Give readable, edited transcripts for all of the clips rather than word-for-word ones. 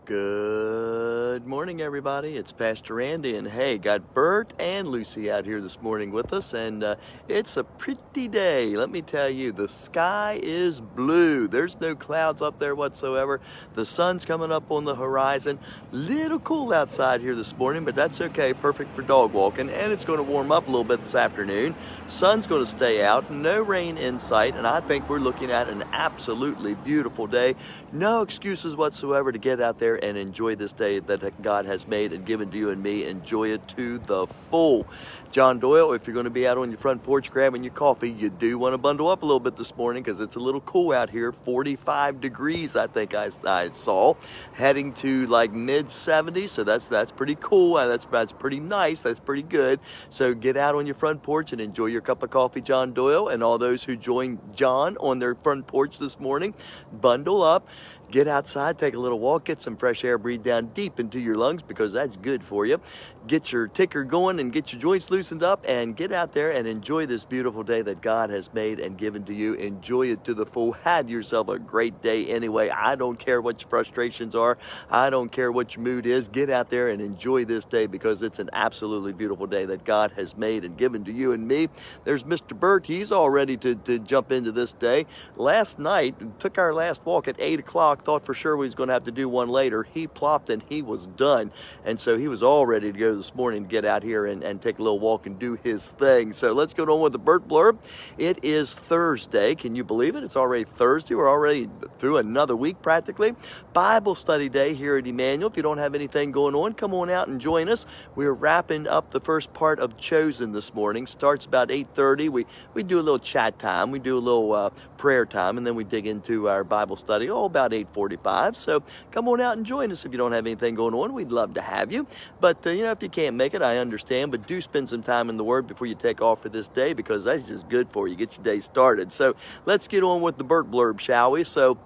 Good morning, everybody. It's Pastor Randy, and hey, got Burt and Lucy out here this morning with us, and it's a pretty day. Let me tell you, the sky is blue. There's no clouds up there whatsoever. The sun's coming up on the horizon. Little cool outside here this morning, but that's okay. Perfect for dog walking, and it's going to warm up a little bit this afternoon. Sun's going to stay out. No rain in sight, and I think we're looking at an absolutely beautiful day. No excuses whatsoever to get out there and enjoy this day that God has made and given to you and me. Enjoy it to the full. John Doyle, if you're going to be out on your front porch grabbing your coffee, you do want to bundle up a little bit this morning because it's a little cool out here. 45 degrees, I think I saw, heading to like mid 70s. So that's pretty cool. That's pretty nice. That's pretty good. So get out on your front porch and enjoy your cup of coffee, John Doyle, and all those who joined John on their front porch this morning. Bundle up. Get outside, take a little walk, get some fresh air, breathe down deep into your lungs because that's good for you. Get your ticker going and get your joints loosened up and get out there and enjoy this beautiful day that God has made and given to you. Enjoy it to the full. Have yourself a great day anyway. I don't care what your frustrations are. I don't care what your mood is. Get out there and enjoy this day because it's an absolutely beautiful day that God has made and given to you and me. There's Mr. Burt. He's all ready to jump into this day. Last night, took our last walk at 8 o'clock. Thought for sure we was going to have to do one later. He plopped and he was done. And so he was all ready to go this morning to get out here and take a little walk and do his thing. So let's go on with the Burt Blurb. It is Thursday. Can you believe it? It's already Thursday. We're already through another week practically. Bible study day here at Emmanuel. If you don't have anything going on, come on out and join us. We're wrapping up the first part of Chosen this morning. Starts about 8:30. We do a little chat time. We do a little prayer time, and then we dig into our Bible study about 8:45. So come on out and join us if you don't have anything going on. We'd love to have you. But if you can't make it, I understand. But do spend some time in the Word before you take off for this day because that's just good for you. Get your day started. So let's get on with the Burt Blurb, shall we? So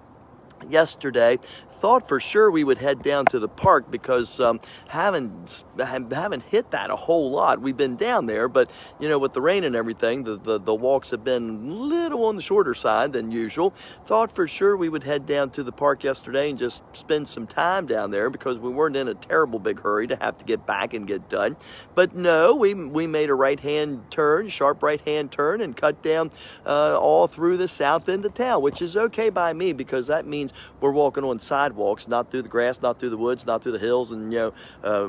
yesterday, thought for sure we would head down to the park because haven't hit that a whole lot. We've been down there, but with the rain and everything, the walks have been a little on the shorter side than usual. Thought for sure we would head down to the park yesterday and just spend some time down there because we weren't in a terrible big hurry to have to get back and get done. But no, we made a right-hand turn, sharp right-hand turn, and cut down all through the south end of town, which is okay by me because that means we're walking on sidewalks, not through the grass, not through the woods, not through the hills, and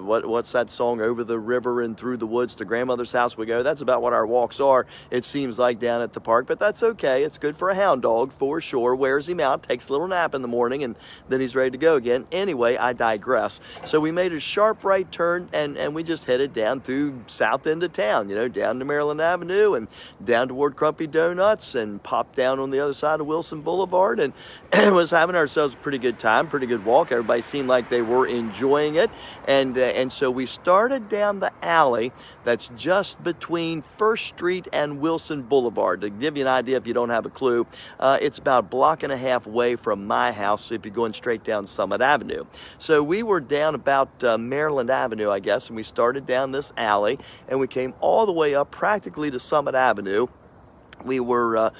what's that song, over the river and through the woods to grandmother's house we go. That's about what our walks are, it seems like, down at the park, but that's okay. It's good for a hound dog for sure. Wears him out, takes a little nap in the morning, and then he's ready to go again. Anyway, I digress. So we made a sharp right turn and we just headed down through south end of town, down to Maryland Avenue and down toward Crumpy Donuts and popped down on the other side of Wilson Boulevard and was having ourselves a pretty good time, pretty good walk. Everybody seemed like they were enjoying it. And so we started down the alley that's just between First Street and Wilson Boulevard. To give you an idea, if you don't have a clue, it's about a block and a half away from my house if you're going straight down Summit Avenue. So we were down about Maryland Avenue, I guess, and we started down this alley and we came all the way up practically to Summit Avenue. We were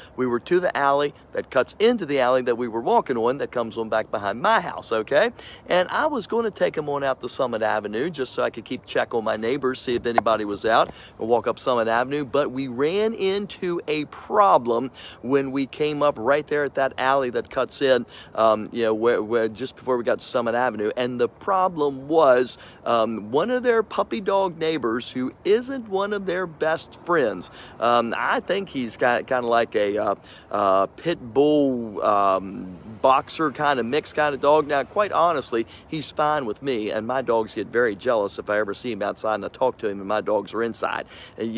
to the alley that cuts into the alley that we were walking on that comes on back behind my house, okay? And I was going to take them on out to Summit Avenue just so I could keep check on my neighbors, see if anybody was out, and walk up Summit Avenue. But we ran into a problem when we came up right there at that alley that cuts in, where just before we got to Summit Avenue. And the problem was one of their puppy dog neighbors who isn't one of their best friends. I think he's got kind of like a pit bull boxer kind of mixed kind of dog. Now, quite honestly, he's fine with me, and my dogs get very jealous if I ever see him outside and I talk to him and my dogs are inside. And,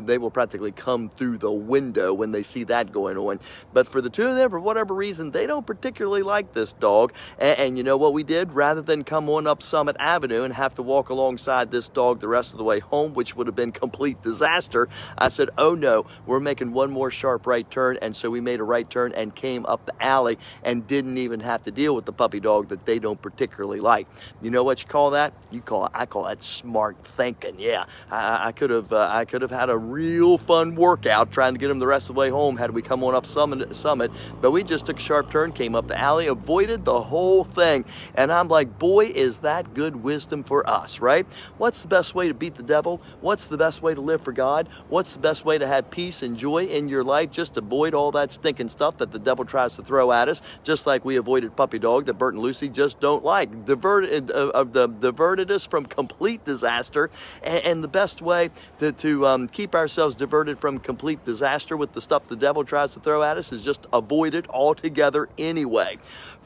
they will practically come through the window when they see that going on. But for the two of them, for whatever reason, they don't particularly like this dog. And you know what we did? Rather than come on up Summit Avenue and have to walk alongside this dog the rest of the way home, which would have been complete disaster, I said, oh no, we're making one more sharp right turn. And so we made a right turn and came up the alley and didn't even have to deal with the puppy dog that they don't particularly like. You know what you call that? I call that smart thinking. Yeah, I could have had a real fun workout trying to get him the rest of the way home had we come on up Summit, but we just took a sharp turn, came up the alley, avoided the whole thing. And I'm like, boy, is that good wisdom for us, right? What's the best way to beat the devil? What's the best way to live for God? What's the best way to have peace and joy in your life? Just avoid all that stinking stuff that the devil tries to throw at us, just like we avoided puppy dog that Burt and Lucy just don't like. Diverted us from complete disaster, and the best way to keep ourselves diverted from complete disaster with the stuff the devil tries to throw at us is just avoid it altogether anyway.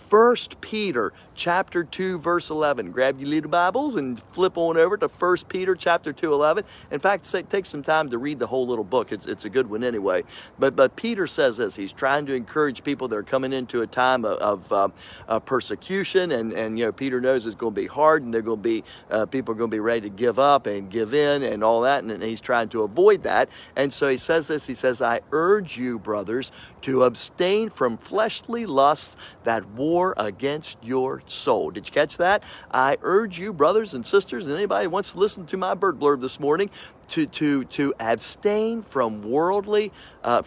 1 Peter chapter 2 verse 11. Grab your little Bibles and flip on over to 1 Peter chapter 2:11. In fact, take some time to read the whole little book. It's a good one anyway. But Peter says this. He's trying to encourage people that are coming into a time of persecution, and you know, Peter knows it's going to be hard, and they're going to be people are going to be ready to give up and give in and all that, and he's trying to avoid that. And so he says this. He says, "I urge you, brothers, to abstain from fleshly lusts that war against your soul." Did you catch that? I urge you, brothers and sisters, and anybody who wants to listen to my Burt Blurb this morning, to abstain from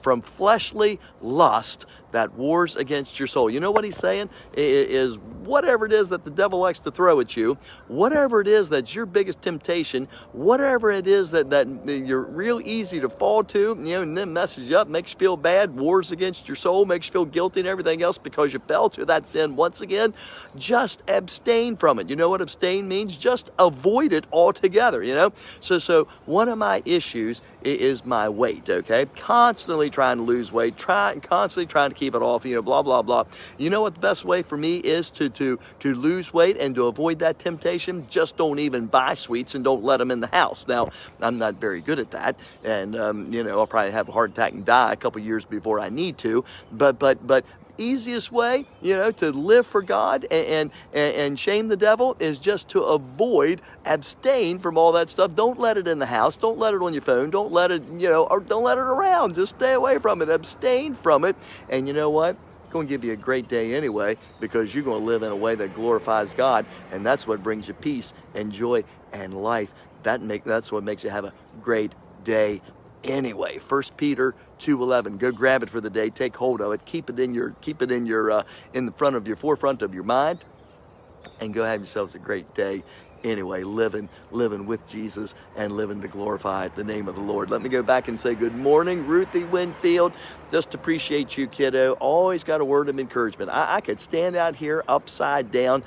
from fleshly lust that wars against your soul. You know what he's saying? Is whatever it is that the devil likes to throw at you, whatever it is that's your biggest temptation, whatever it is that you're real easy to fall to, you know, and then messes you up, makes you feel bad, wars against your soul, makes you feel guilty and everything else because you fell to that sin once again, just abstain from it. You know what abstain means? Just avoid it altogether, you know? So one of my issues is my weight, okay? Constantly trying to lose weight, constantly trying to keep it off, you know, blah, blah, blah. You know what the best way for me is to lose weight and to avoid that temptation? Just don't even buy sweets and don't let them in the house. Now, I'm not very good at that, and, you know, I'll probably have a heart attack and die a couple years before I need to, but easiest way, you know, to live for God and shame the devil is just to abstain from all that stuff. Don't let it in the house. Don't let it on your phone. Don't let it, you know, or don't let it around. Just stay away from it. Abstain from it. And you know what? It's going to give you a great day anyway, because you're going to live in a way that glorifies God, and that's what brings you peace and joy and life. That's what makes you have a great day anyway. 1 Peter 2:11. Go grab it for the day. Take hold of it. Keep it in the forefront of your mind, and go have yourselves a great day anyway, living with Jesus and living to glorify the name of the Lord. Let me go back and say good morning, Ruthie Winfield. Just appreciate you, kiddo. Always got a word of encouragement. I could stand out here upside down,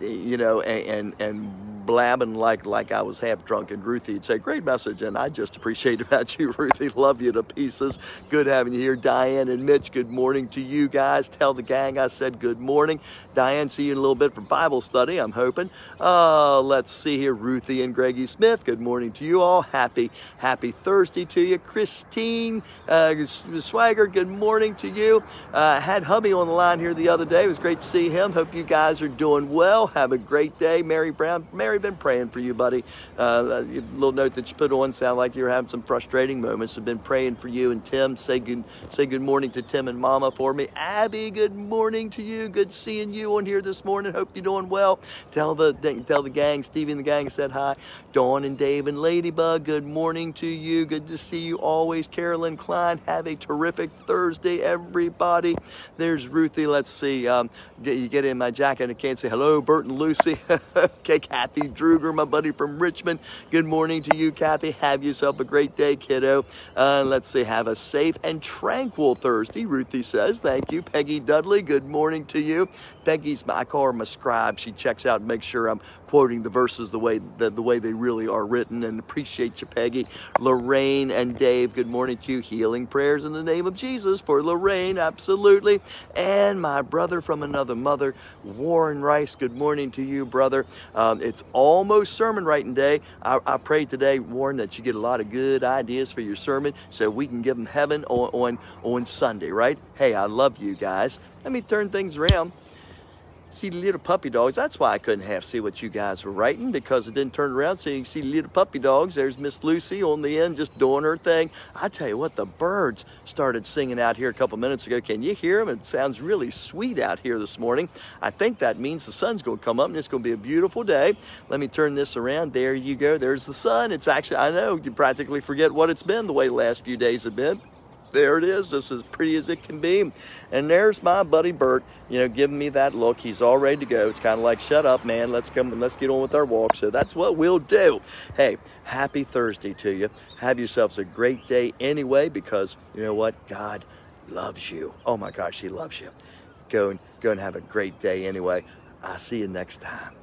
you know, and blabbing like I was half drunk, and Ruthie would say, "Great message," and I just appreciate about you, Ruthie. Love you to pieces. Good having you here. Diane and Mitch, good morning to you guys. Tell the gang I said good morning. Diane, see you in a little bit for Bible study, I'm hoping. Let's see here, Ruthie and Greggy Smith, good morning to you all. Happy Thursday to you. Christine Swagger, good morning to you. Had hubby on the line here the other day. It was great to see him. Hope you guys are doing well. Have a great day. Mary Brown, Mary, been praying for you, buddy. Little note that you put on, sound like you're having some frustrating moments. I've been praying for you. And Tim, say good morning to Tim and Mama for me. Abby, good morning to you. Good seeing you on here this morning. Hope you're doing well. Tell the gang, Stevie and the gang said hi. Dawn and Dave and Ladybug, good morning to you. Good to see you always. Carolyn Klein, have a terrific Thursday, everybody. There's Ruthie. Let's see. You get in my jacket and can't say hello, Burt and Lucy. Okay, Kathy Druger, my buddy from Richmond. Good morning to you, Kathy. Have yourself a great day, kiddo. Let's see. Have a safe and tranquil Thursday, Ruthie says. Thank you. Peggy Dudley, good morning to you. I call her my scribe. She checks out and makes sure I'm quoting the verses the way they really are written, and appreciate you, Peggy. Lorraine and Dave, good morning to you. Healing prayers in the name of Jesus for Lorraine, absolutely. And my brother from another mother, Warren Rice, good morning to you, brother. It's almost sermon writing day. I pray today, Warren, that you get a lot of good ideas for your sermon so we can give them heaven on Sunday, right? Hey, I love you guys. Let me turn things around. see the little puppy dogs. That's why I couldn't half see what you guys were writing, because it didn't turn around so you can see the little puppy dogs. There's Miss Lucy on the end just doing her thing. I tell you what, the birds started singing out here a couple minutes ago. Can you hear them? It sounds really sweet out here this morning. I think that means the sun's going to come up and it's going to be a beautiful day. Let me turn this around. There you go. There's the sun. It's actually, I know, you practically forget what it's been the way the last few days have been. There it is, just as pretty as it can be. And there's my buddy Burt, you know, giving me that look. He's all ready to go. It's kind of like, shut up, man. Let's come and let's get on with our walk. So that's what we'll do. Hey, happy Thursday to you. Have yourselves a great day anyway, because you know what? God loves you. Oh my gosh, he loves you. Go and have a great day anyway. I'll see you next time.